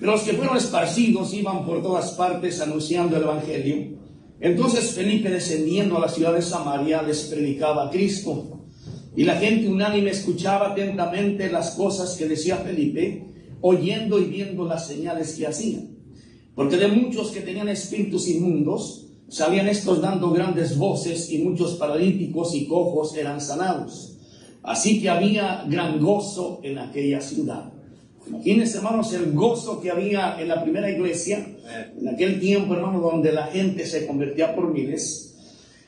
pero los que fueron esparcidos iban por todas partes anunciando el evangelio. Entonces Felipe, descendiendo a la ciudad de Samaria, les predicaba a Cristo. Y la gente unánime escuchaba atentamente las cosas que decía Felipe, oyendo y viendo las señales que hacía. Porque de muchos que tenían espíritus inmundos, salían estos dando grandes voces, y muchos paralíticos y cojos eran sanados. Así que había gran gozo en aquella ciudad. Imagínense, hermanos, el gozo que había en la primera iglesia, en aquel tiempo, hermanos, donde la gente se convertía por miles.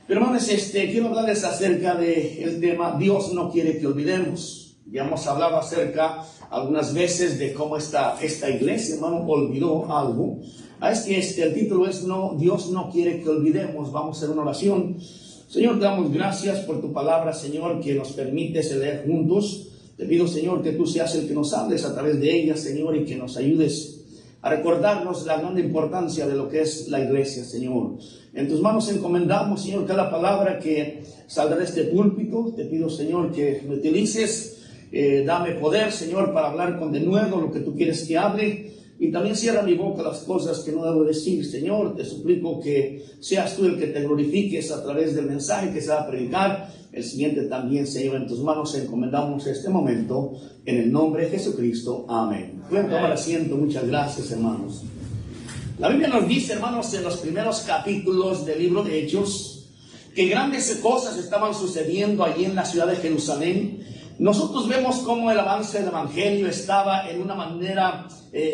Pero, hermanos, quiero hablarles acerca del tema Dios no quiere que olvidemos. Ya hemos hablado acerca algunas veces de cómo esta iglesia, hermano, olvidó algo. Es que el título es Dios no quiere que olvidemos. Vamos a hacer una oración. Señor, te damos gracias por tu palabra, Señor, que nos permites leer juntos. Te pido, Señor, que tú seas el que nos hables a través de ella, Señor, y que nos ayudes a recordarnos la gran importancia de lo que es la iglesia, Señor. En tus manos encomendamos, Señor, cada palabra que saldrá de este púlpito. Te pido, Señor, que me utilices. Dame poder, Señor, para hablar con denuedo lo que tú quieres que hable. Y también cierra mi boca las cosas que no debo decir, Señor. Te suplico que seas tú el que te glorifiques a través del mensaje que se va a predicar. El siguiente también, Señor, en tus manos encomendamos este momento, en el nombre de Jesucristo. Amén. Pueden tomar asiento. Muchas gracias, hermanos. La Biblia nos dice, hermanos, en los primeros capítulos del libro de Hechos, que grandes cosas estaban sucediendo allí en la ciudad de Jerusalén. Nosotros vemos cómo el avance del evangelio estaba en una manera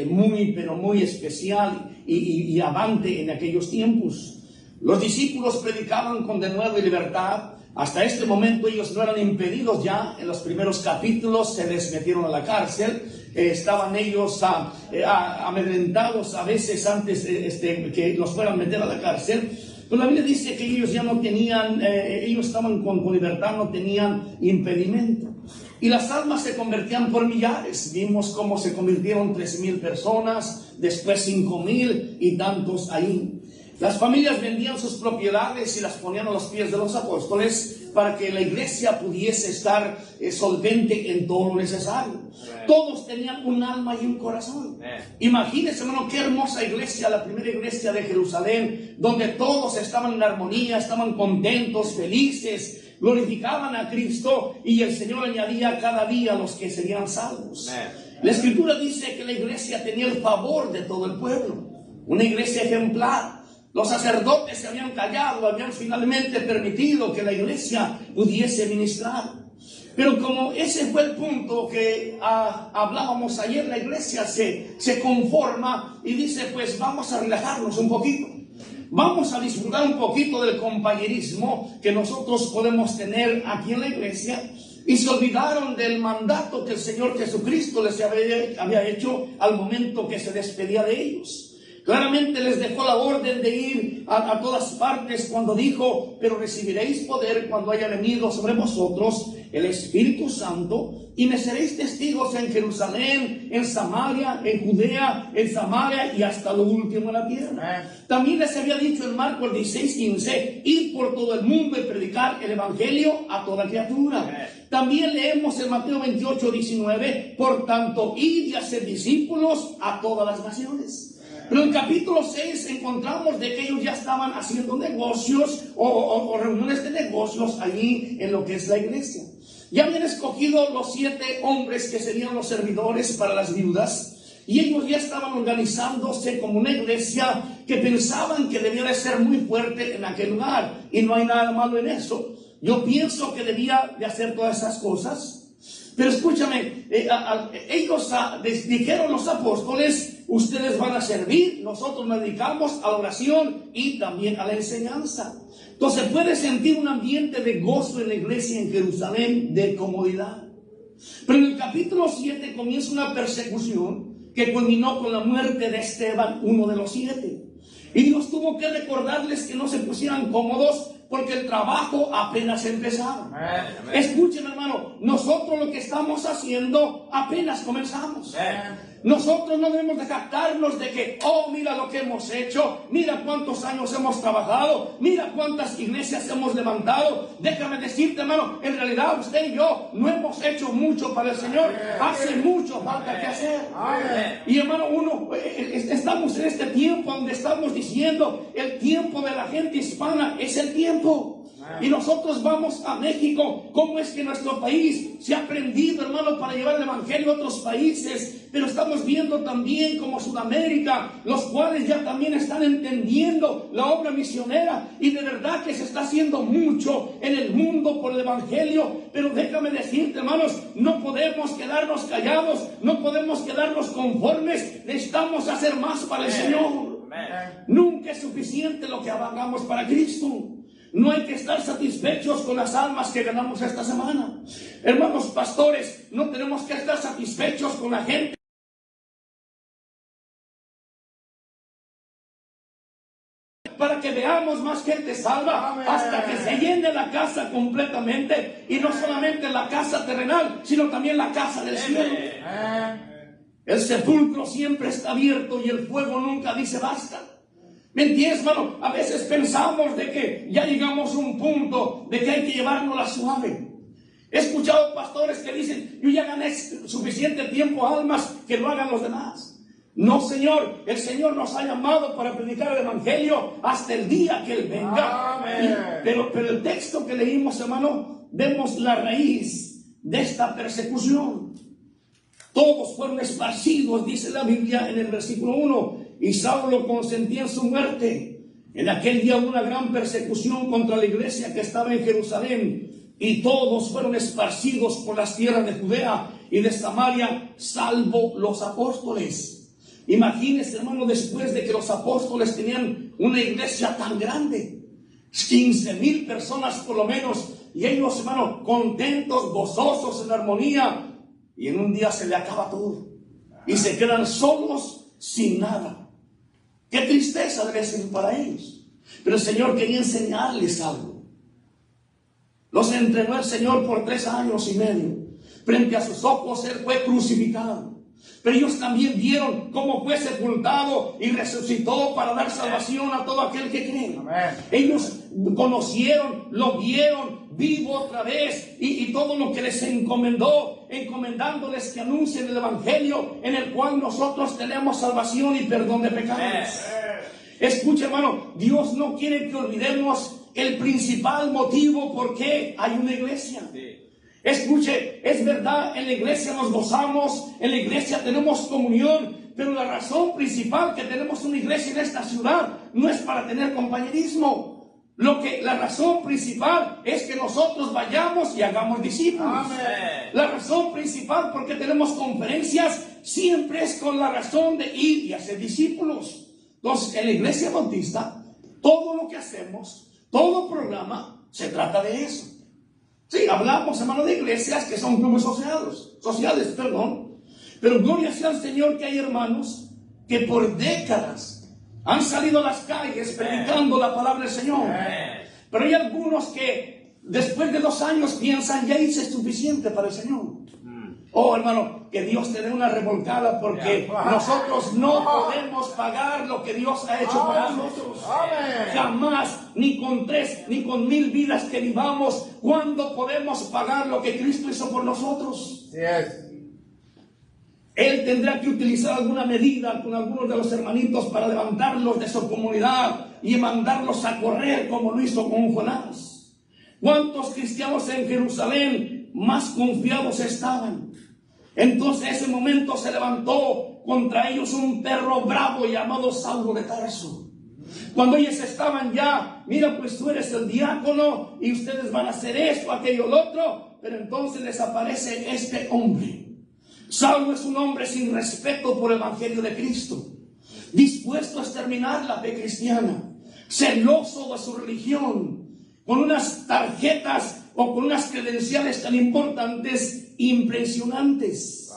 muy especial y avante en aquellos tiempos. Los discípulos predicaban con denuedo y libertad. Hasta este momento ellos no eran impedidos ya. En los primeros capítulos se les metieron a la cárcel. Estaban ellos amedrentados a veces antes que los fueran a meter a la cárcel. Pero la Biblia dice que ellos ya no tenían, ellos estaban con libertad, no tenían impedimento. Y las almas se convertían por millares. Vimos cómo se convirtieron 3,000 personas, después 5,000 y tantos ahí. Las familias vendían sus propiedades y las ponían a los pies de los apóstoles para que la iglesia pudiese estar solvente en todo lo necesario. Todos tenían un alma y un corazón. Imagínense, hermano, qué hermosa iglesia, la primera iglesia de Jerusalén, donde todos estaban en armonía, estaban contentos, felices, glorificaban a Cristo, y el Señor añadía cada día a los que serían salvos. La Escritura dice que la iglesia tenía el favor de todo el pueblo, una iglesia ejemplar. Los sacerdotes se habían callado, habían finalmente permitido que la iglesia pudiese ministrar. Pero como ese fue el punto que hablábamos ayer, la iglesia se conforma y dice, pues vamos a relajarnos un poquito. Vamos a disfrutar un poquito del compañerismo que nosotros podemos tener aquí en la iglesia. Y se olvidaron del mandato que el Señor Jesucristo les había hecho al momento que se despedía de ellos. Claramente les dejó la orden de ir a todas partes cuando dijo, pero recibiréis poder cuando haya venido sobre vosotros el Espíritu Santo, y me seréis testigos en Jerusalén, en Samaria, en Judea, en Samaria y hasta lo último de la tierra. También les había dicho en Marcos 16:15, ir por todo el mundo y predicar el Evangelio a toda criatura. También leemos en Mateo 28:19, por tanto, id y haced discípulos a todas las naciones. Pero en el capítulo 6 encontramos de que ellos ya estaban haciendo negocios o reuniones de negocios allí en lo que es la iglesia. Ya habían escogido los 7 hombres que serían los servidores para las viudas, y ellos ya estaban organizándose como una iglesia que pensaban que debía de ser muy fuerte en aquel lugar, y no hay nada malo en eso. Yo pienso que debía de hacer todas esas cosas. Pero escúchame, ellos dijeron los apóstoles, ustedes van a servir, nosotros nos dedicamos a la oración y también a la enseñanza. Entonces puede sentir un ambiente de gozo en la iglesia en Jerusalén, de comodidad. Pero en el capítulo 7 comienza una persecución que culminó con la muerte de Esteban, uno de los 7. Y Dios tuvo que recordarles que no se pusieran cómodos, Porque el trabajo apenas empezado. Escuchen, hermano, nosotros lo que estamos haciendo apenas comenzamos. Nosotros no debemos de jactarnos de que, oh, mira lo que hemos hecho, mira cuántos años hemos trabajado, mira cuántas iglesias hemos levantado. Déjame decirte, hermano, en realidad usted y yo no hemos hecho mucho para el Señor. Hace mucho falta que hacer. Y hermano, estamos en este tiempo donde estamos diciendo, el tiempo de la gente hispana es el tiempo. Y nosotros vamos a México. ¿Cómo es que nuestro país se ha prendido, hermano, para llevar el evangelio a otros países? Pero estamos viendo también como Sudamérica, los cuales ya también están entendiendo la obra misionera. Y de verdad que se está haciendo mucho en el mundo por el evangelio. Pero déjame decirte, hermanos, no podemos quedarnos callados, no podemos quedarnos conformes. Necesitamos hacer más para el Señor. Nunca es suficiente lo que hagamos para Cristo. No hay que estar satisfechos con las almas que ganamos esta semana. Hermanos pastores, no tenemos que estar satisfechos con la gente para que veamos más gente salva. Amén. Hasta que se llene la casa completamente. Y no solamente la casa terrenal, sino también la casa del cielo. El sepulcro siempre está abierto y el fuego nunca dice basta. ¿Me entiendes, hermano? A veces pensamos de que ya llegamos a un punto de que hay que llevarnos la suave. He escuchado pastores que dicen, yo ya gané suficiente tiempo a almas, que lo hagan los demás. No, Señor, el Señor nos ha llamado para predicar el evangelio hasta el día que Él venga. Pero el texto que leímos, hermano, vemos la raíz de esta persecución. Todos fueron esparcidos, dice la Biblia en el versículo 1. Y Saulo consentía en su muerte. En aquel día hubo una gran persecución contra la iglesia que estaba en Jerusalén, y todos fueron esparcidos por las tierras de Judea y de Samaria, salvo los apóstoles. Imagínense, hermano, después de que los apóstoles tenían una iglesia tan grande, 15,000 personas por lo menos, y ellos, hermano, contentos, gozosos, en armonía, y en un día se le acaba todo y se quedan solos sin nada. Qué tristeza debe ser para ellos. Pero el Señor quería enseñarles algo. Los entregó el Señor por 3 años y medio. Frente a sus ojos Él fue crucificado. Pero ellos también vieron cómo fue sepultado y resucitó para dar salvación a todo aquel que cree. Amén. Ellos conocieron, lo vieron vivo otra vez, y todo lo que les encomendó, encomendándoles que anuncien el evangelio, en el cual nosotros tenemos salvación y perdón de pecados. Escucha, hermano, Dios no quiere que olvidemos el principal motivo por qué hay una iglesia. Escuche, es verdad, en la iglesia nos gozamos, en la iglesia tenemos comunión, pero la razón principal que tenemos una iglesia en esta ciudad no es para tener compañerismo. La razón principal es que nosotros vayamos y hagamos discípulos. Amén. La razón principal por qué tenemos conferencias siempre es con la razón de ir y hacer discípulos. Entonces, en la iglesia bautista, todo lo que hacemos, todo programa, se trata de eso. Sí, hablamos, hermano, de iglesias que son clubes sociales, pero gloria sea al Señor que hay hermanos que por décadas han salido a las calles predicando la palabra del Señor. Pero hay algunos que después de 2 años piensan, ya hice suficiente para el Señor. Oh, hermano, que Dios te dé una revolcada, porque nosotros no podemos pagar lo que Dios ha hecho para nosotros. Jamás, ni con 3, ni con 1000 vidas que vivamos, ¿cuándo podemos pagar lo que Cristo hizo por nosotros? Él tendrá que utilizar alguna medida con algunos de los hermanitos para levantarlos de su comunidad y mandarlos a correr, como lo hizo con Jonás. ¿Cuántos cristianos en Jerusalén más confiados estaban? Entonces en ese momento se levantó contra ellos un perro bravo llamado Saulo de Tarso. Cuando ellos estaban ya, mira, pues tú eres el diácono y ustedes van a hacer esto, aquello, lo otro, pero entonces les aparece este hombre. Saulo es un hombre sin respeto por el evangelio de Cristo, dispuesto a exterminar la fe cristiana, celoso de su religión, con unas tarjetas o con unas credenciales tan importantes, impresionantes.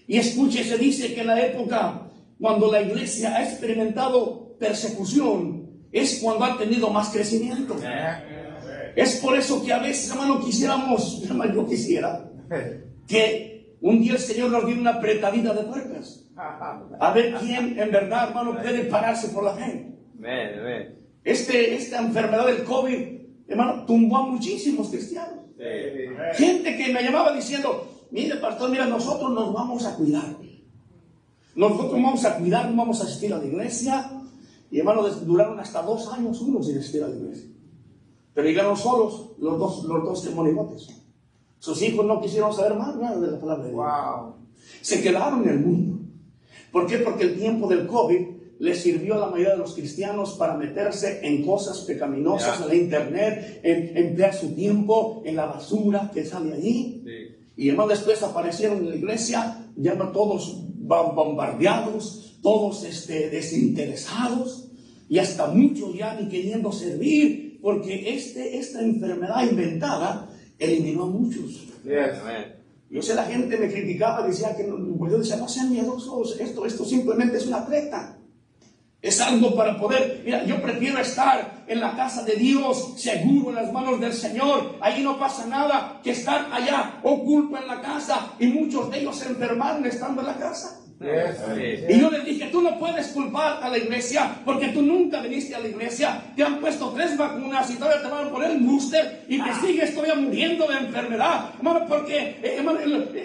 Y escuche, se dice que en la época cuando la iglesia ha experimentado persecución, es cuando ha tenido más crecimiento. Es por eso que a veces, hermano, yo quisiera que un día el Señor nos diera una apretadita de tuercas. A ver quién en verdad, hermano, puede pararse por la fe. Esta enfermedad del COVID, hermano, tumbó a muchísimos cristianos. Gente que me llamaba diciendo, mire, pastor, mira, nosotros nos vamos a cuidar. Nosotros vamos a cuidar, no vamos a asistir a la iglesia. Y hermanos, duraron hasta 2 años unos sin asistir a la iglesia. Pero llegaron solos los dos monigotes. Sus hijos no quisieron saber más nada de la palabra de Dios. Se quedaron en el mundo. ¿Por qué? Porque el tiempo del COVID les sirvió a la mayoría de los cristianos para meterse en cosas pecaminosas, en la internet, en emplear su tiempo en la basura que sale allí. Y hermanos, después aparecieron en la iglesia, ya todos bombardeados, todos desinteresados, y hasta muchos ya ni queriendo servir, porque esta enfermedad inventada eliminó a muchos. Yo sé, la gente me criticaba, decía que yo decía, no sean miedosos, esto simplemente es una treta. Es algo para poder, mira, yo prefiero estar en la casa de Dios, seguro en las manos del Señor, ahí no pasa nada, que estar allá oculto en la casa, y muchos de ellos se enfermaron estando en la casa. Y yo les dije, tú no puedes culpar a la iglesia, porque tú nunca viniste a la iglesia, te han puesto 3 vacunas y todavía te van a poner el booster y te sigues todavía muriendo de enfermedad, hermano, porque hermano,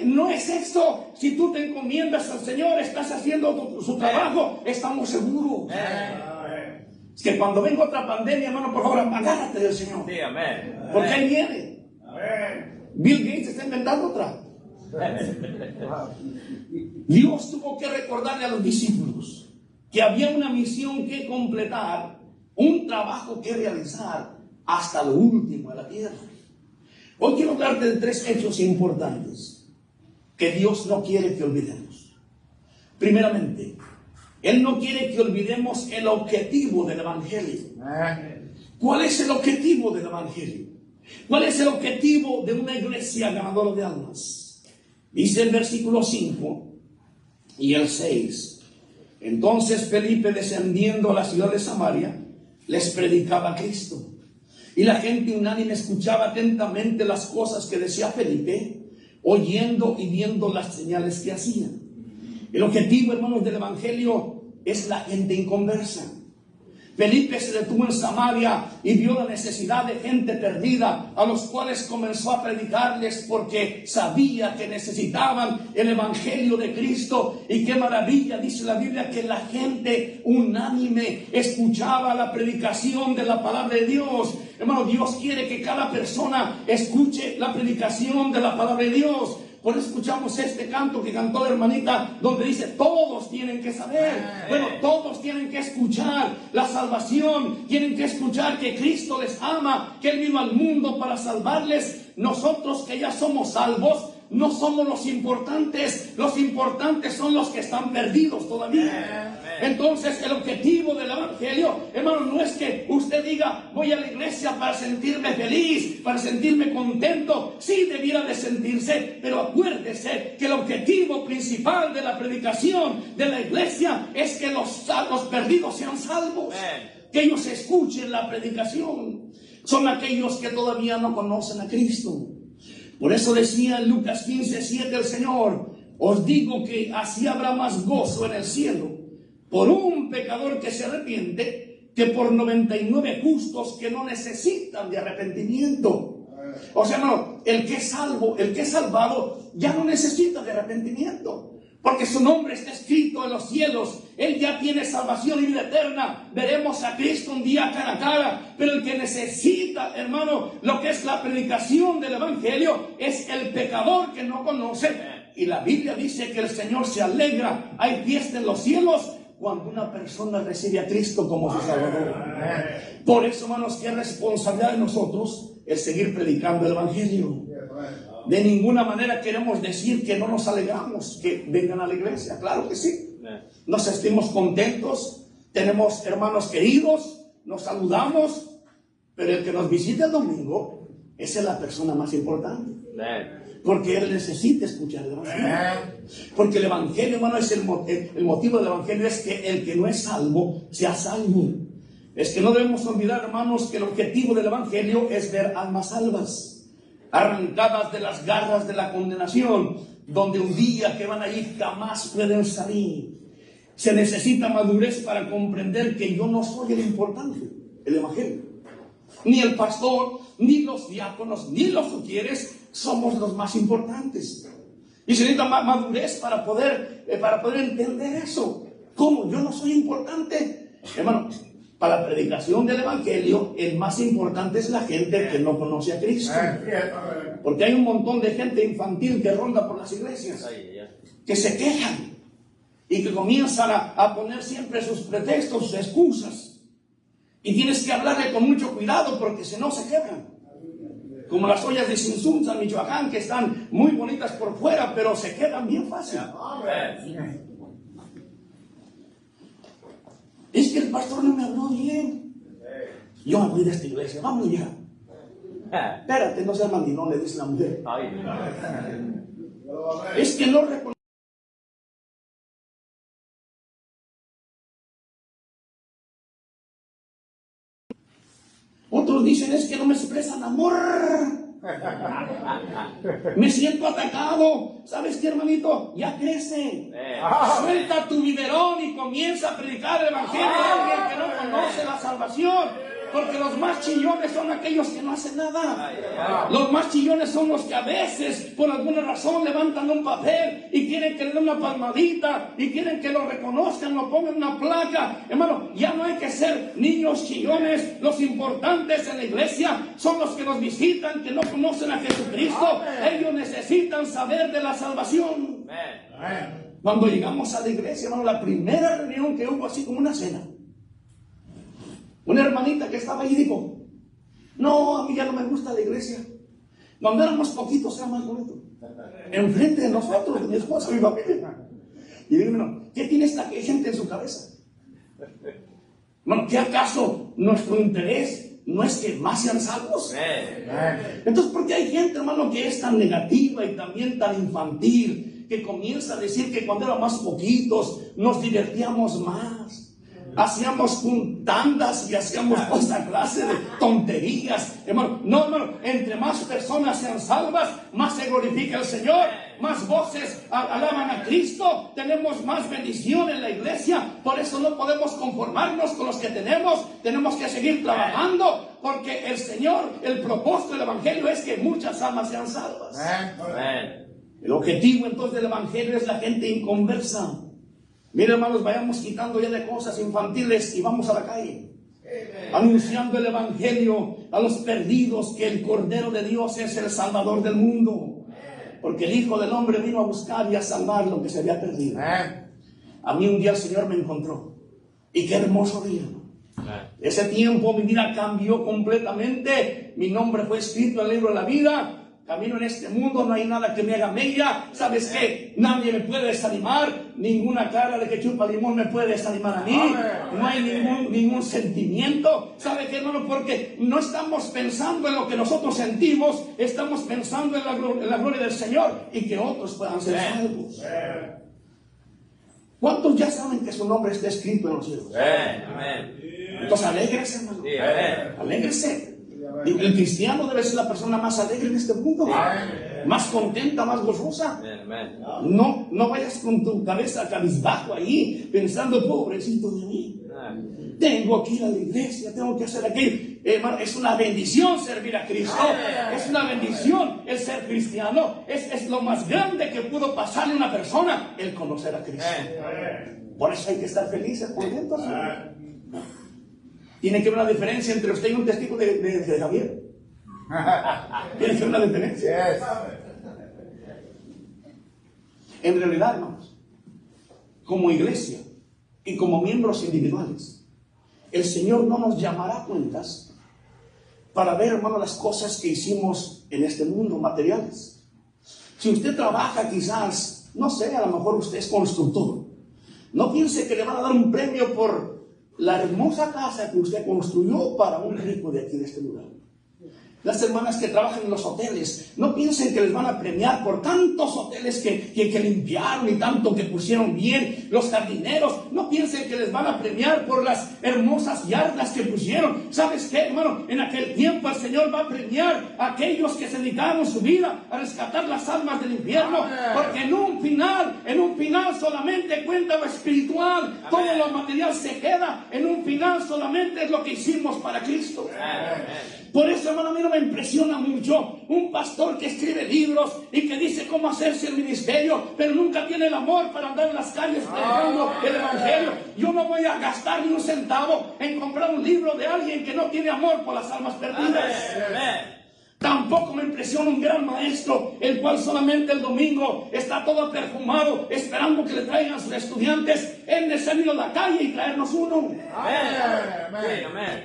no es eso. Si tú te encomiendas al Señor, estás haciendo su trabajo, estamos seguros. Es que cuando venga otra pandemia, hermano, por favor, agárrate del Señor, porque ahí viene. Bill Gates está inventando otra. Dios tuvo que recordarle a los discípulos que había una misión que completar, un trabajo que realizar hasta lo último de la tierra. Hoy quiero hablarte de 3 hechos importantes que Dios no quiere que olvidemos. Primeramente, Él no quiere que olvidemos el objetivo del Evangelio. ¿Cuál es el objetivo del Evangelio? ¿Cuál es el objetivo de una iglesia ganadora de almas? Dice el versículo 5 y el 6. Entonces Felipe, descendiendo a la ciudad de Samaria, les predicaba a Cristo. Y la gente unánime escuchaba atentamente las cosas que decía Felipe, oyendo y viendo las señales que hacía. El objetivo, hermanos, del Evangelio es la gente inconversa. Felipe se detuvo en Samaria y vio la necesidad de gente perdida, a los cuales comenzó a predicarles porque sabía que necesitaban el Evangelio de Cristo. Y qué maravilla, dice la Biblia, que la gente unánime escuchaba la predicación de la palabra de Dios. Hermano, Dios quiere que cada persona escuche la predicación de la palabra de Dios. Por eso escuchamos este canto que cantó la hermanita, donde dice, todos tienen que saber. Bueno, todos tienen que escuchar la salvación, tienen que escuchar que Cristo les ama, que Él vino al mundo para salvarles. Nosotros que ya somos salvos, no somos los importantes son los que están perdidos todavía. Entonces el objetivo del Evangelio, hermano, no es que usted diga, voy a la iglesia para sentirme feliz, para sentirme contento. Sí, debiera de sentirse, pero acuérdese que el objetivo principal de la predicación de la iglesia es que los perdidos sean salvos. Que ellos escuchen la predicación. Son aquellos que todavía no conocen a Cristo. Por eso decía en Lucas 15:7 el Señor, os digo que así habrá más gozo en el cielo por un pecador que se arrepiente que por 99 justos que no necesitan de arrepentimiento. O sea, no, el que es salvo, el que es salvado ya no necesita de arrepentimiento, porque su nombre está escrito en los cielos. Él ya tiene salvación y vida eterna. Veremos a Cristo un día cara a cara. Pero el que necesita, hermano, lo que es la predicación del Evangelio, es el pecador que no conoce. Y la Biblia dice que el Señor se alegra, hay fiesta en los cielos, cuando una persona recibe a Cristo como su Salvador. Por eso, hermanos, que es responsabilidad de nosotros el seguir predicando el Evangelio. De ninguna manera queremos decir que no nos alegramos que vengan a la iglesia. Claro que sí. Nos sentimos contentos, tenemos hermanos queridos, nos saludamos, pero el que nos visita el domingo, esa es la persona más importante. Porque él necesita escuchar el Evangelio. Porque el Evangelio, hermano, es el motivo del Evangelio es que el que no es salvo sea salvo. es que no debemos olvidar, hermanos, que el objetivo del Evangelio es ver almas salvas, arrancadas de las garras de la condenación, donde un día que van a ir jamás pueden salir. Se necesita madurez para comprender que yo no soy el importante, el Evangelio. Ni el pastor, ni los diáconos, ni los sugieres somos los más importantes. Y se necesita madurez para poder entender eso. ¿Cómo? Yo no soy importante. Hermano, para la predicación del Evangelio, el más importante es la gente que no conoce a Cristo. Porque hay un montón de gente infantil que ronda por las iglesias, que se quejan y que comienzan a poner siempre sus pretextos, sus excusas. Y tienes que hablarle con mucho cuidado porque si no se quebran. Como las ollas de Sinsunza, Michoacán, que están muy bonitas por fuera, pero se quedan bien fácil. Es que el pastor no me habló bien. Yo me voy de esta iglesia, vamos ya. Espérate, no seas mandilón, le dice la mujer. Es que no reconoce. Otros dicen, es que no me expresan amor. Me siento atacado. ¿Sabes qué, hermanito? Ya crece. Suelta tu biberón y comienza a predicar el Evangelio a alguien que no conoce la salvación. Porque los más chillones son aquellos que no hacen nada. Los más chillones son los que a veces, por alguna razón, levantan un papel y quieren que le den una palmadita y quieren que lo reconozcan, lo pongan en una placa. Hermano, ya no hay que ser niños chillones. Los importantes en la iglesia son los que nos visitan, que no conocen a Jesucristo. Ellos necesitan saber de la salvación. Cuando llegamos a la iglesia, hermano, la primera reunión que hubo, así como una cena, una hermanita que estaba ahí dijo, no, a mí ya no me gusta la iglesia. Cuando éramos poquitos era más bonito. Enfrente de nosotros, mi esposa, mi familia. Y digo, bueno, ¿qué tiene esta gente en su cabeza? Bueno, ¿qué acaso nuestro interés no es que más sean salvos? Entonces, ¿por qué hay gente, hermano, que es tan negativa y también tan infantil, que comienza a decir que cuando éramos más poquitos nos divertíamos más? Hacíamos tandas y hacíamos toda esta clase de tonterías. Hermano, no, hermano, entre más personas sean salvas, más se glorifica el Señor, más voces alaban a Cristo, tenemos más bendición en la iglesia. Por eso no podemos conformarnos con los que tenemos que seguir trabajando, porque el Señor, el propósito del Evangelio es que muchas almas sean salvas. El objetivo entonces del Evangelio es la gente inconversa. Mira, hermanos, vayamos quitando ya de cosas infantiles y vamos a la calle, anunciando el Evangelio a los perdidos, que el Cordero de Dios es el Salvador del mundo, porque el Hijo del Hombre vino a buscar y a salvar lo que se había perdido. A mí un día el Señor me encontró, y qué hermoso día. Ese tiempo mi vida cambió completamente. Mi nombre fue escrito en el libro de la vida. Camino en este mundo, no hay nada que me haga mella. ¿Sabes qué? Nadie me puede desanimar. Ninguna cara de que chupa limón me puede desanimar a mí. No hay ningún sentimiento. ¿Sabe qué, hermano? Porque no estamos pensando en lo que nosotros sentimos. Estamos pensando en la gloria del Señor y que otros puedan ser salvos. ¿Cuántos ya saben que su nombre está escrito en los cielos? Entonces alégrese, hermano. Alégrese. El cristiano debe ser la persona más alegre en este mundo, más contenta, más gozosa. No vayas con tu cabeza cabizbajo ahí, pensando, pobrecito de mí. Tengo que ir a la iglesia, tengo que hacer aquello. Hermano, es una bendición servir a Cristo. Es una bendición el ser cristiano. Es lo más grande que pudo pasarle a una persona, el conocer a Cristo. Por eso hay que estar felices por dentro. Tiene que haber una diferencia entre usted y un testigo de Javier. Tiene que haber una diferencia. En realidad, hermanos, como iglesia y como miembros individuales, el Señor no nos llamará a cuentas para ver, hermano, las cosas que hicimos en este mundo, materiales. Si usted trabaja quizás, no sé, a lo mejor usted es constructor, no piense que le van a dar un premio por la hermosa casa que usted construyó para un rico de aquí, de este lugar. Las hermanas que trabajan en los hoteles, no piensen que les van a premiar por tantos hoteles que limpiaron y tanto que pusieron bien. Los jardineros, no piensen que les van a premiar por las hermosas yardas que pusieron. ¿Sabes qué, hermano? En aquel tiempo el Señor va a premiar a aquellos que se dedicaron su vida a rescatar las almas del infierno. Porque en un final solamente cuenta lo espiritual. Todo lo material se queda. En un final solamente es lo que hicimos para Cristo. Por eso, hermano, a mí no me impresiona mucho un pastor que escribe libros y que dice cómo hacerse el ministerio, pero nunca tiene el amor para andar en las calles predicando el evangelio. Yo no voy a gastar ni un centavo en comprar un libro de alguien que no tiene amor por las almas perdidas. Tampoco me impresiona un gran maestro, el cual solamente el domingo está todo perfumado, esperando que le traigan a sus estudiantes. Él de salir a la calle y traernos uno. Amén.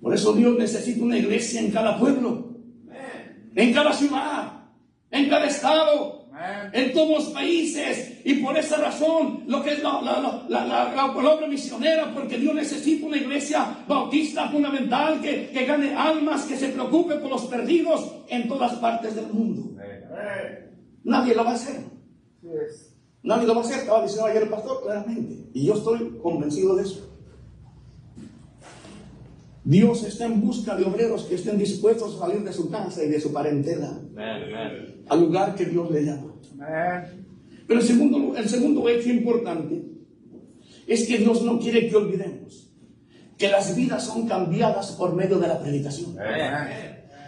Por eso Dios necesita una iglesia en cada pueblo, en cada ciudad, en cada estado, en todos los países. Y por esa razón, lo que es la obra misionera, porque Dios necesita una iglesia bautista fundamental que gane almas, que se preocupe por los perdidos en todas partes del mundo. Nadie lo va a hacer. Nadie lo va a hacer, estaba diciendo ayer el pastor claramente. Y yo estoy convencido de eso. Dios está en busca de obreros que estén dispuestos a salir de su casa y de su parentela al lugar que Dios le llama. Pero el segundo hecho importante es que Dios no quiere que olvidemos que las vidas son cambiadas por medio de la predicación.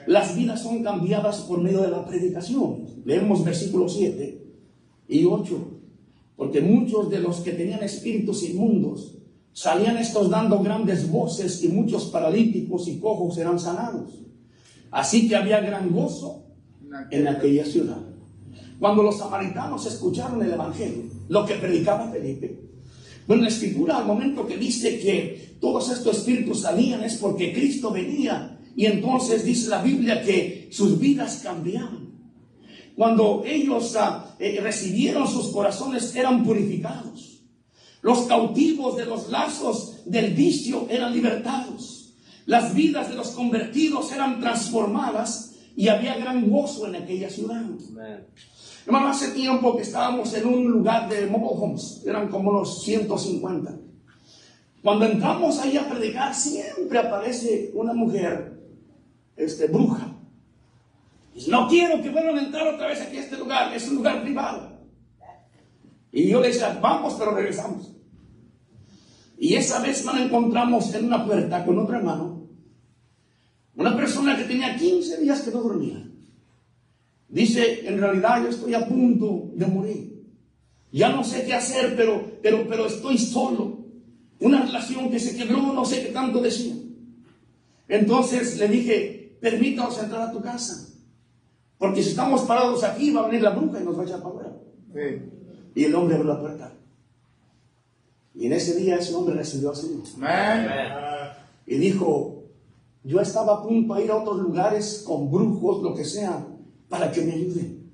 Las vidas son cambiadas por medio de la predicación. Leemos versículos 7 y 8. Porque muchos de los que tenían espíritus inmundos salían estos dando grandes voces, y muchos paralíticos y cojos eran sanados. Así que había gran gozo en aquella ciudad. Cuando los samaritanos escucharon el evangelio, lo que predicaba Felipe, bueno, la escritura al momento que dice que todos estos espíritus salían es porque Cristo venía, y entonces dice la Biblia que sus vidas cambiaban. Cuando ellos recibieron, sus corazones eran purificados. Los cautivos de los lazos del vicio eran libertados. Las vidas de los convertidos eran transformadas y había gran gozo en aquella ciudad. Hermano, hace tiempo que estábamos en un lugar de mobile homes, eran como unos 150. Cuando entramos ahí a predicar, siempre aparece una mujer, bruja. Dice: no quiero que vuelvan a entrar otra vez aquí a este lugar, es un lugar privado. Y yo le decía: vamos, pero regresamos. Y esa vez nos encontramos en una puerta con otro hermano, una persona que tenía 15 días que no dormía. Dice: en realidad yo estoy a punto de morir. Ya no sé qué hacer, pero estoy solo. Una relación que se quebró, no sé qué tanto decía. Entonces le dije: permítanos entrar a tu casa, porque si estamos parados aquí va a venir la bruja y nos va a echar para afuera. Y el hombre abrió la puerta. Y en ese día ese hombre recibió al Señor. Y dijo: yo estaba a punto de ir a otros lugares con brujos, lo que sea, para que me ayuden.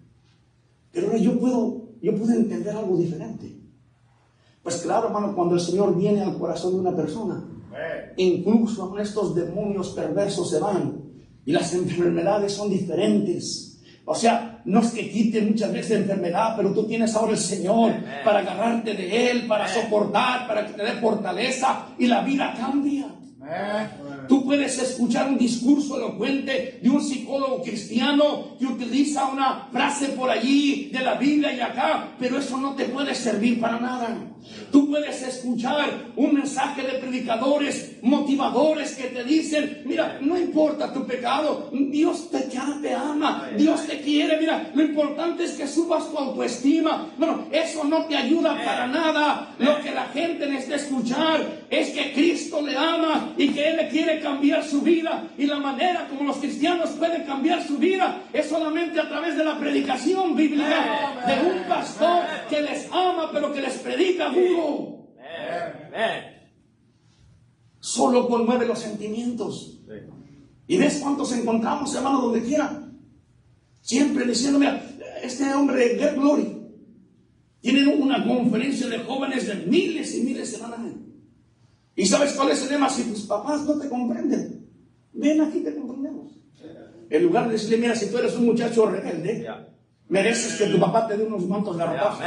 Pero ahora yo puedo entender algo diferente. Pues claro, hermano, cuando el Señor viene al corazón de una persona, incluso estos demonios perversos se van. Y las enfermedades son diferentes. O sea, no es que quite muchas veces la enfermedad, pero tú tienes ahora el Señor para agarrarte de Él, para soportar, para que te dé fortaleza, y la vida cambia. Tú puedes escuchar un discurso elocuente de un psicólogo cristiano que utiliza una frase por allí de la Biblia y acá, pero eso no te puede servir para nada. Tú puedes escuchar un mensaje de predicadores motivadores que te dicen: mira, no importa tu pecado, Dios te ama, Dios te quiere, mira, lo importante es que subas tu autoestima. Bueno, eso no te ayuda para nada. Lo que la gente necesita escuchar es que Cristo le ama y que Él le quiere cambiar su vida, y la manera como los cristianos pueden cambiar su vida es solamente a través de la predicación bíblica de un pastor que les ama, pero que les predica duro. Solo conmueve los sentimientos. Y ves cuántos encontramos, hermano, donde quiera, siempre diciendo: mira, este hombre Get Glory tiene una conferencia de jóvenes de miles y miles de semanas. ¿Y sabes cuál es el lema? Si tus papás no te comprenden, ven aquí, te comprendemos. En lugar de decirle, mira, si tú eres un muchacho rebelde, mereces que tu papá te dé unos mantos garrotazos.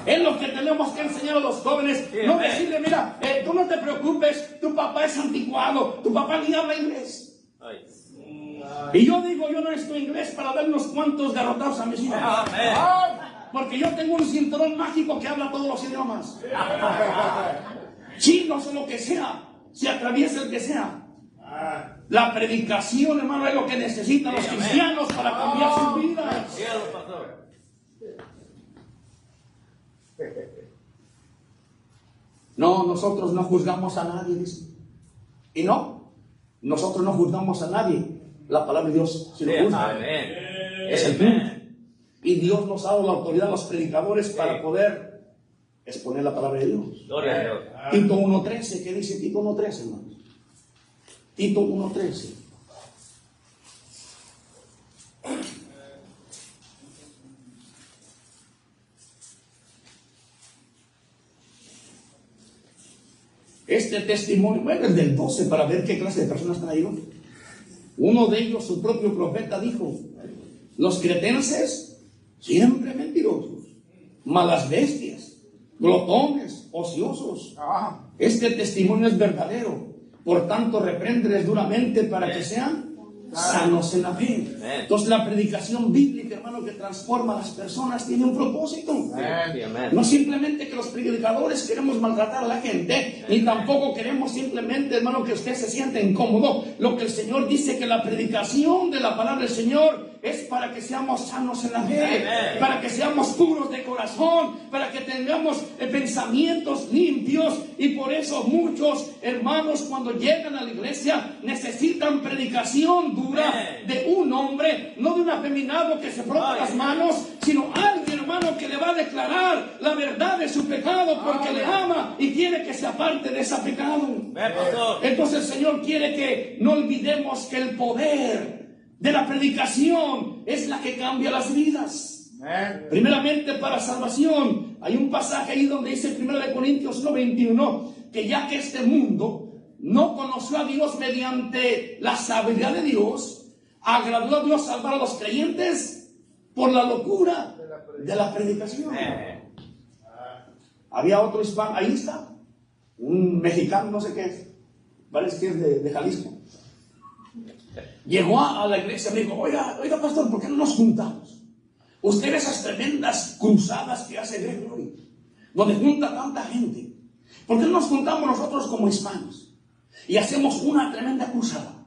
Es lo que tenemos que enseñar a los jóvenes. No decirle, mira, tú no te preocupes, tu papá es anticuado, tu papá ni habla inglés. Y yo digo, yo no estoy inglés para dar unos cuantos garrotazos a mis hijos. Porque yo tengo un cinturón mágico que habla todos los idiomas. Chinos o lo que sea, se atraviesa el que sea. La predicación, hermano, es lo que necesitan los cristianos para cambiar sus vidas. No, nosotros no juzgamos a nadie, dice. Y no, nosotros no juzgamos a nadie. La palabra de Dios sí lo juzga. Es el punto. Y Dios nos ha dado la autoridad a los predicadores para poder exponer la palabra de Dios. Gloria a Dios. Tito 1.13, ¿qué dice Tito 1.13, hermanos? Tito 1.13. Este testimonio, bueno, es del 12 para ver qué clase de personas están ahí, ¿no? Uno de ellos, su propio profeta, dijo: los cretenses, siempre mentirosos, malas bestias, glotones, ociosos. Este testimonio es verdadero. Por tanto, repréndeles duramente para que sean sanos en la fe. Entonces, la predicación bíblica, hermano, que transforma a las personas, tiene un propósito. No simplemente que los predicadores queremos maltratar a la gente, ni tampoco queremos simplemente, hermano, que usted se sienta incómodo. Lo que el Señor dice, que la predicación de la palabra del Señor es para que seamos sanos en la fe, para que seamos puros de corazón, para que tengamos pensamientos limpios. Y por eso muchos hermanos, cuando llegan a la iglesia, necesitan predicación dura de un hombre, no de un afeminado que se frota las manos, sino alguien, hermano, que le va a declarar la verdad de su pecado, porque le ama y quiere que se aparte de ese pecado. Entonces el Señor quiere que no olvidemos que el poder de la predicación es la que cambia las vidas. Primeramente para salvación. Hay un pasaje ahí donde dice 1 Corintios 1:21, que ya que este mundo no conoció a Dios mediante la sabiduría de Dios, agradó a Dios salvar a los creyentes por la locura de la predicación. Había otro hispano, ahí está, un mexicano, no sé qué es, parece que es de Jalisco. Llegó a la iglesia y me dijo: oiga pastor, ¿por qué no nos juntamos? Usted ve esas tremendas cruzadas que hace Greg Laurie, donde junta tanta gente. ¿Por qué no nos juntamos nosotros como hispanos y hacemos una tremenda cruzada?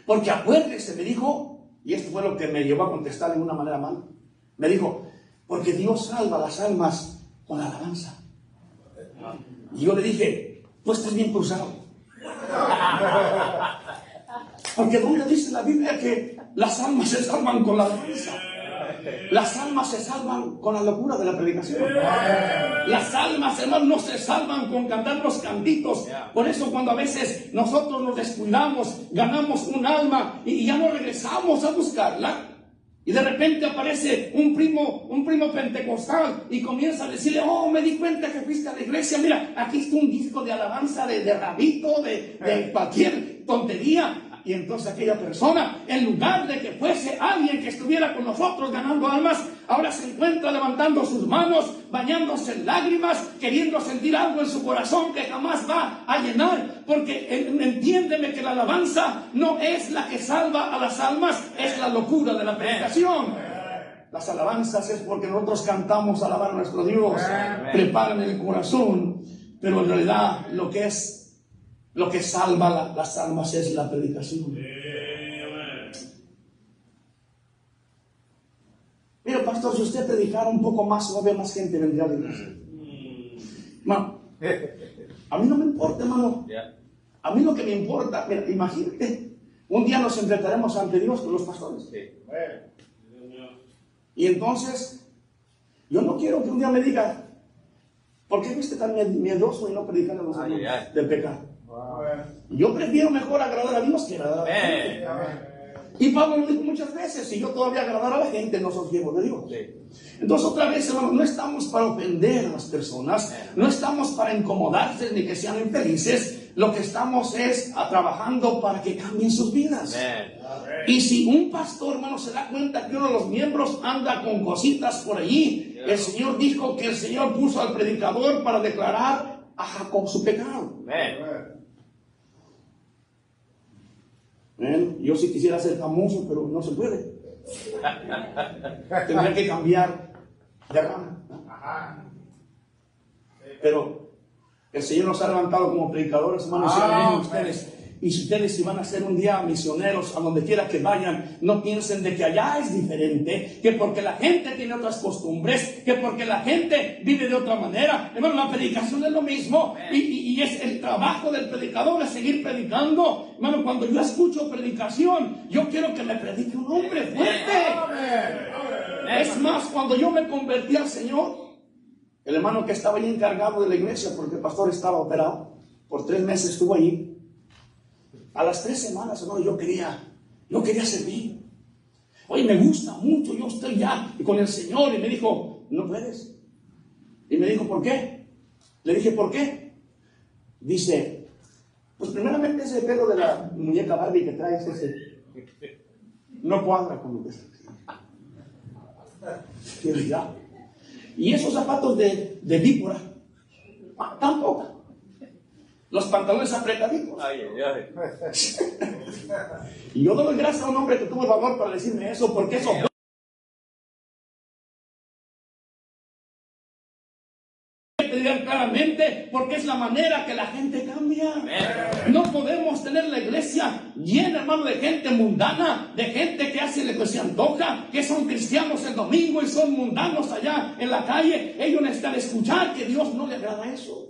Porque acuérdese, me dijo, y esto fue lo que me llevó a contestar de una manera mal, me dijo: porque Dios salva las almas con la alabanza. Y yo le dije: tú estás bien cruzado. Porque ¿dónde dice la Biblia que las almas se salvan con la alabanza? Las almas se salvan con la locura de la predicación. Las almas, hermanos, no se salvan con cantar los cantitos. Por eso cuando a veces nosotros nos descuidamos, ganamos un alma y ya no regresamos a buscarla, y de repente aparece un primo pentecostal y comienza a decirle: oh, me di cuenta que fuiste a la iglesia, mira, aquí está un disco de alabanza de Rabito, de cualquier tontería. Y entonces aquella persona, en lugar de que fuese alguien que estuviera con nosotros ganando almas, ahora se encuentra levantando sus manos, bañándose en lágrimas, queriendo sentir algo en su corazón que jamás va a llenar. Porque entiéndeme que la alabanza no es la que salva a las almas, es la locura de la predicación. Las alabanzas es porque nosotros cantamos alabar a nuestro Dios, preparan el corazón, pero en realidad lo que salva las almas es la predicación. Mira, pastor, si usted predicara un poco más, no había más gente vendría a la iglesia. Hermano, a mí no me importa, hermano. A mí lo que me importa, mira, imagínate, un día nos enfrentaremos ante Dios con los pastores. Y entonces, yo no quiero que un día me diga: ¿por qué fuiste tan miedoso y no predicar a los hermanos del pecado? Yo prefiero mejor agradar a Dios que agradar a la gente. Y Pablo lo dijo muchas veces: si yo todavía agradara a la gente, no soy siervo de Dios. Entonces, otra vez, hermano, no estamos para ofender a las personas, no estamos para incomodarse ni que sean infelices. Lo que estamos es trabajando para que cambien sus vidas. Y si un pastor, hermano, se da cuenta que uno de los miembros anda con cositas por allí, el Señor dijo que el Señor puso al predicador para declarar a Jacob su pecado. Bueno, yo sí quisiera ser famoso, pero no se puede. Tendría que cambiar de rama. Pero el Señor nos ha levantado como predicadores, hermanos, y ustedes. Y si ustedes si van a ser un día misioneros, a donde quiera que vayan, no piensen de que allá es diferente, que porque la gente tiene otras costumbres, que porque la gente vive de otra manera. Hermano, la predicación es lo mismo, y es el trabajo del predicador, es seguir predicando. Hermano, cuando yo escucho predicación, yo quiero que me predique un hombre fuerte. Es más, cuando yo me convertí al Señor, el hermano que estaba ahí encargado de la iglesia, porque el pastor estaba operado, por 3 meses estuvo allí. A las 3 semanas, hermano, yo quería servir. Oye, me gusta mucho, yo estoy ya con el Señor. Y me dijo: no puedes. Y me dijo: ¿por qué? Le dije: ¿por qué? Dice: pues primeramente ese pelo de la muñeca Barbie que traes, ese no cuadra con lo que es. Y esos zapatos de víbora, tampoco. Los pantalones apretaditos. Y yo doy gracias a un hombre que tuvo el valor para decirme eso, porque eso claramente, porque es la manera que la gente cambia. No podemos tener la iglesia llena, hermano, de gente mundana, de gente que hace lo que se antoja, que son cristianos el domingo y son mundanos allá en la calle. Ellos necesitan escuchar que Dios no le agrada eso.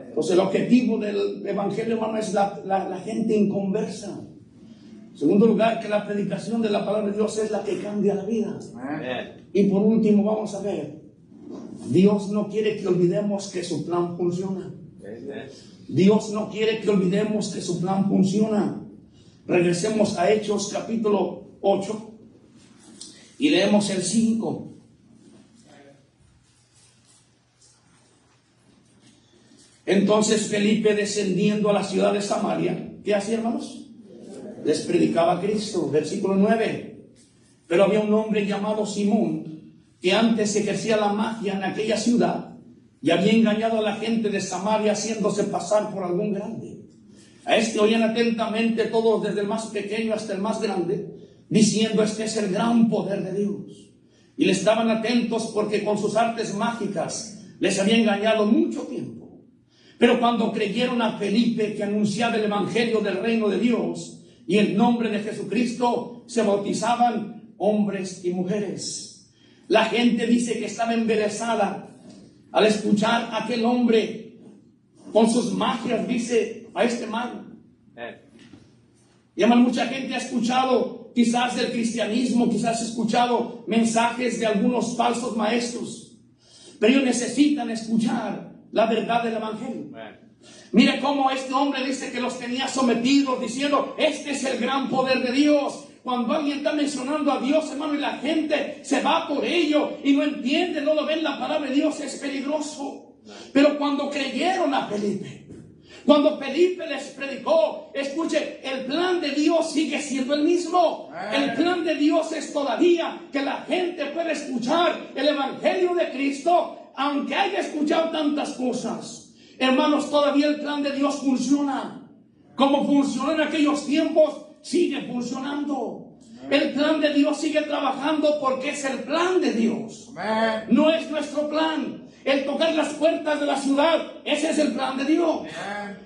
Entonces el objetivo del evangelio, hermano, es la gente inconversa. En segundo lugar, que la predicación de la palabra de Dios es la que cambia la vida. Y por último, vamos a ver, Dios no quiere que olvidemos que su plan funciona. Dios no quiere que olvidemos que su plan funciona. Regresemos a Hechos capítulo 8 y leemos el 5. Entonces Felipe, descendiendo a la ciudad de Samaria, ¿qué hacía, hermanos? Les predicaba a Cristo. Versículo 9. Pero había un hombre llamado Simón, que antes ejercía la magia en aquella ciudad y había engañado a la gente de Samaria haciéndose pasar por algún grande. A este oían atentamente todos, desde el más pequeño hasta el más grande, diciendo: este es el gran poder de Dios. Y le estaban atentos porque con sus artes mágicas les había engañado mucho tiempo. Pero cuando creyeron a Felipe, que anunciaba el evangelio del reino de Dios y el nombre de Jesucristo, se bautizaban hombres y mujeres. La gente dice que estaba embelesada al escuchar a aquel hombre con sus magias, dice, a este mago. Y además mucha gente ha escuchado quizás el cristianismo, quizás ha escuchado mensajes de algunos falsos maestros, pero ellos necesitan escuchar la verdad del evangelio. Mire cómo este hombre dice que los tenía sometidos, diciendo: este es el gran poder de Dios. Cuando alguien está mencionando a Dios, hermano, y la gente se va por ello y no entiende, no lo ven, la palabra de Dios es peligroso. Pero cuando creyeron a Felipe, cuando Felipe les predicó, escuche, el plan de Dios sigue siendo el mismo. El plan de Dios es todavía que la gente pueda escuchar el evangelio de Cristo. Aunque haya escuchado tantas cosas, hermanos, todavía el plan de Dios funciona. Como funcionó en aquellos tiempos, sigue funcionando. El plan de Dios sigue trabajando porque es el plan de Dios. No es nuestro plan. El tocar las puertas de la ciudad, ese es el plan de Dios.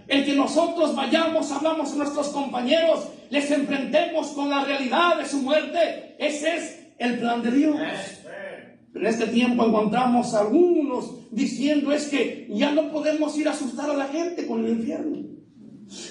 El que nosotros vayamos, hablamos a nuestros compañeros, les enfrentemos con la realidad de su muerte, ese es el plan de Dios. En este tiempo encontramos a algunos diciendo: es que ya no podemos ir a asustar a la gente con el infierno.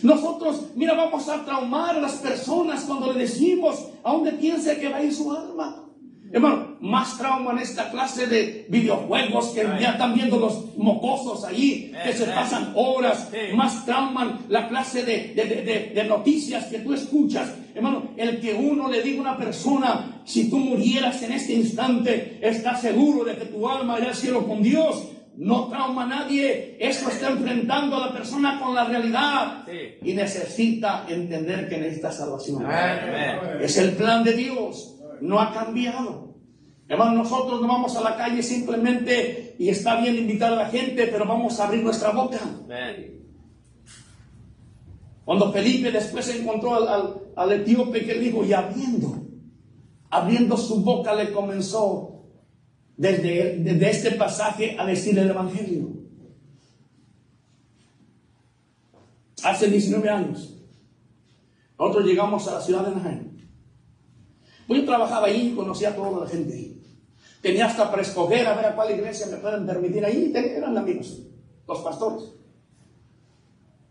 Nosotros, mira, vamos a traumar a las personas cuando le decimos a dónde piensa que va a ir su alma. Hermano, más trauma en esta clase de videojuegos que ya están viendo los mocosos ahí, que se pasan horas. Más trauma la clase de noticias que tú escuchas. Hermano, el que uno le diga a una persona, si tú murieras en este instante, estás seguro de que tu alma irá al cielo con Dios. No trauma a nadie. Eso está enfrentando a la persona con la realidad. Y necesita entender que necesita salvación. Es el plan de Dios. No ha cambiado. Hermano, nosotros no vamos a la calle simplemente, y está bien invitar a la gente, pero vamos a abrir nuestra boca. Cuando Felipe después encontró al etíope, que dijo, y abriendo su boca, le comenzó desde este pasaje a decir el evangelio. Hace 19 años nosotros llegamos a la ciudad de Najaén. Yo trabajaba ahí y conocía a toda la gente ahí. Tenía hasta para escoger a ver a cuál iglesia me pueden permitir ahí. Eran amigos, los pastores.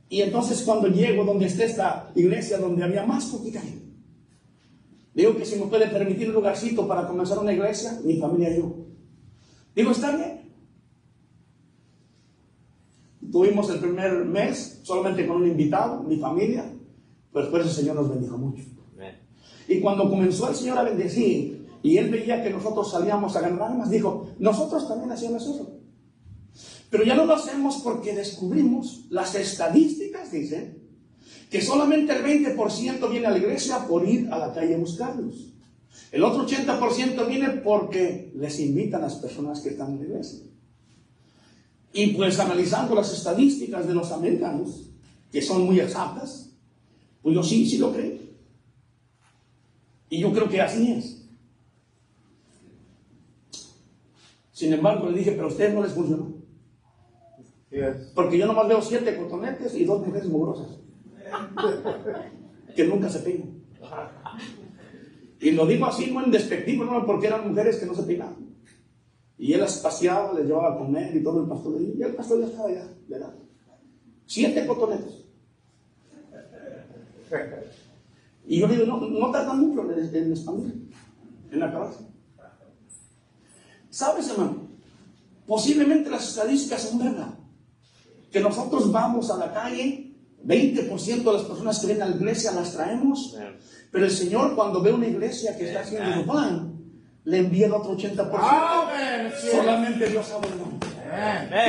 Y entonces cuando llego donde está esta iglesia, donde había más poquita gente, digo que si me puede permitir un lugarcito para comenzar una iglesia, mi familia y yo. Digo, está bien. Tuvimos el primer mes solamente con un invitado, mi familia, pero después el Señor nos bendijo mucho. Y cuando comenzó el Señor a bendecir, y Él veía que nosotros salíamos a ganar almas, dijo, nosotros también hacíamos eso. Pero ya no lo hacemos porque descubrimos, las estadísticas dicen, que solamente el 20% viene a la iglesia por ir a la calle a buscarlos. El otro 80% viene porque les invitan a las personas que están en la iglesia. Y pues analizando las estadísticas de los americanos, que son muy exactas, pues yo sí lo creo. Y yo creo que así es. Sin embargo, le dije, pero a ustedes no les funcionó. Porque yo nomás veo 7 cotonetes y 2 mujeres mugrosas que nunca se peinan. Y lo digo así, no en despectivo, no, porque eran mujeres que no se peinaban. Y él las paseaba, les llevaba a comer y todo el pastor. Y el pastor ya estaba allá, ¿verdad? 7 cotonetes. Y yo digo, no tardan mucho en expandir, en acabarse. ¿Sabes, hermano? Posiblemente las estadísticas son verdad. Que nosotros vamos a la calle, 20% de las personas que vienen a la iglesia las traemos, pero el Señor cuando ve una iglesia que está haciendo su plan, le envía el otro 80%. Solamente Dios sabe, hermano.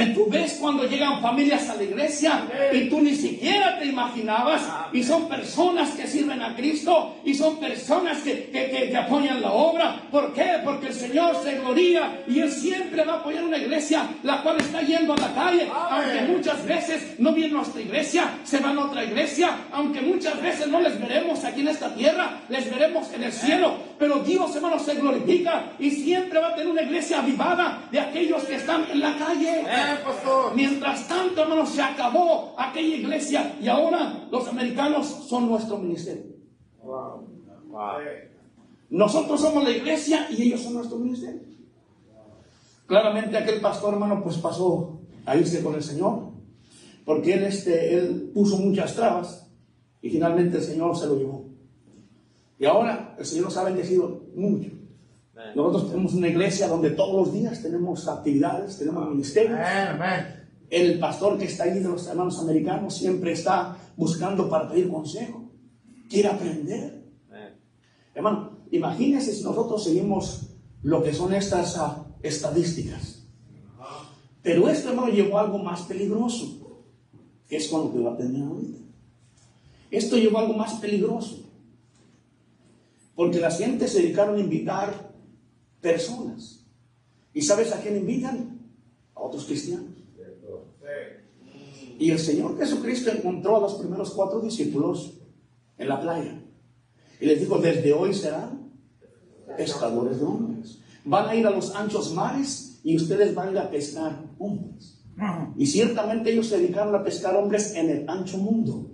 Y tú ves cuando llegan familias a la iglesia y tú ni siquiera te imaginabas, y son personas que sirven a Cristo y son personas que apoyan la obra. ¿Por qué? Porque el Señor se gloria y Él siempre va a apoyar una iglesia la cual está yendo a la calle, aunque muchas veces no viene a nuestra iglesia, se van a otra iglesia, aunque muchas veces no les veremos aquí en esta tierra, les veremos en el cielo, pero Dios, hermano, se glorifica y siempre va a tener una iglesia avivada de aquellos que están en la calle. Mientras tanto, hermano, se acabó aquella iglesia y ahora los americanos son nuestro ministerio. Nosotros somos la iglesia y ellos son nuestro ministerio. Claramente aquel pastor, hermano, pues pasó a irse con el Señor, porque él puso muchas trabas y finalmente el Señor se lo llevó. Y ahora el Señor nos ha bendecido mucho. Nosotros tenemos una iglesia donde todos los días tenemos actividades, tenemos ministerios. El pastor que está ahí de los hermanos americanos siempre está buscando para pedir consejo, quiere aprender. Hermano, imagínense si nosotros seguimos lo que son estas estadísticas. Pero esto, hermano, llevó a algo más peligroso, que es con lo que va a tener ahorita. Esto llevó a algo más peligroso, porque las gentes se dedicaron a invitar personas. ¿Y sabes a quién invitan? A otros cristianos. Y el Señor Jesucristo encontró a los primeros 4 discípulos en la playa y les dijo, desde hoy serán pescadores de hombres. Van a ir a los anchos mares y ustedes van a ir a pescar hombres. Y ciertamente ellos se dedicaron a pescar hombres en el ancho mundo.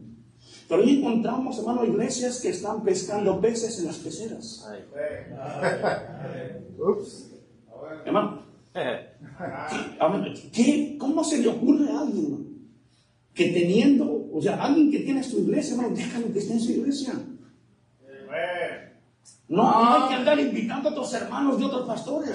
Pero hoy encontramos, hermano, iglesias que están pescando peces en las peceras. Hermano, ¿cómo se le ocurre a alguien, hermano, que teniendo, o sea, alguien que tiene su iglesia, hermano, déjalo que esté en su iglesia? No hay que andar invitando a otros hermanos de otros pastores.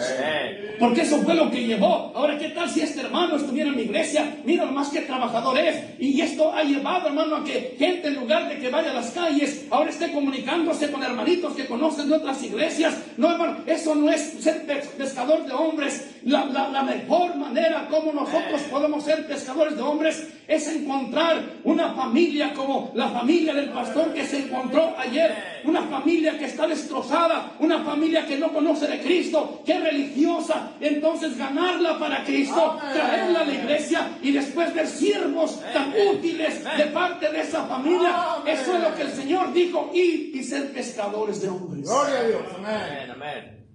Porque eso fue lo que llevó. Ahora, ¿qué tal si este hermano estuviera en mi iglesia? Mira nomás qué trabajador es. Y esto ha llevado, hermano, a que gente, en lugar de que vaya a las calles, ahora esté comunicándose con hermanitos que conocen de otras iglesias. No, hermano, eso no es ser pescador de hombres. La mejor manera como nosotros podemos ser pescadores de hombres es encontrar una familia como la familia del pastor que se encontró ayer. Una familia que está destrozada, una familia que no conoce de Cristo, que es religiosa. Entonces ganarla para Cristo, traerla a la iglesia y después ver siervos tan útiles de parte de esa familia. Eso es lo que el Señor dijo, ir y ser pescadores de hombres. Gloria a Dios. Amén.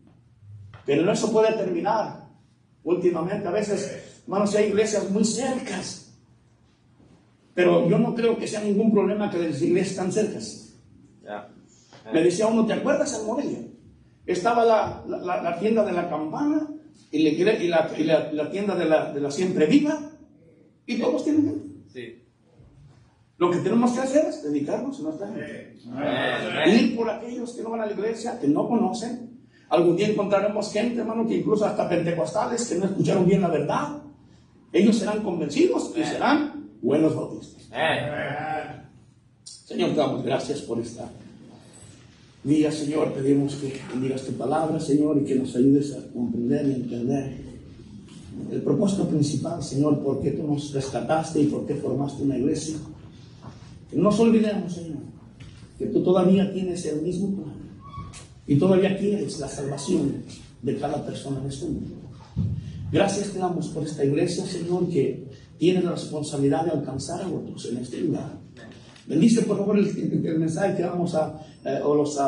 Pero eso puede terminar. Últimamente, a veces, hermanos, hay iglesias muy cercas. Pero yo no creo que sea ningún problema que las iglesias están cercas. Me decía uno, ¿te acuerdas en Morelia? Estaba la tienda de la Campana y la tienda de la Siempre Viva, y todos tienen gente. Sí. Lo que tenemos que hacer es dedicarnos a nuestra gente. Ir por aquellos que no van a la iglesia, que no conocen. Algún día encontraremos gente, hermano, que incluso hasta pentecostales que no escucharon bien la verdad. Ellos serán convencidos y serán buenos bautistas. Señor, te damos gracias por esta día, Señor. Pedimos que bendigas tu palabra, Señor, y que nos ayudes a comprender y entender el propósito principal, Señor, por qué tú nos rescataste y por qué formaste una iglesia. Que no nos olvidemos, Señor, que tú todavía tienes el mismo plan y todavía quieres la salvación de cada persona en este mundo. Gracias te damos por esta iglesia, Señor, que tiene la responsabilidad de alcanzar a otros en este lugar. Bendice por favor el mensaje que vamos a, o los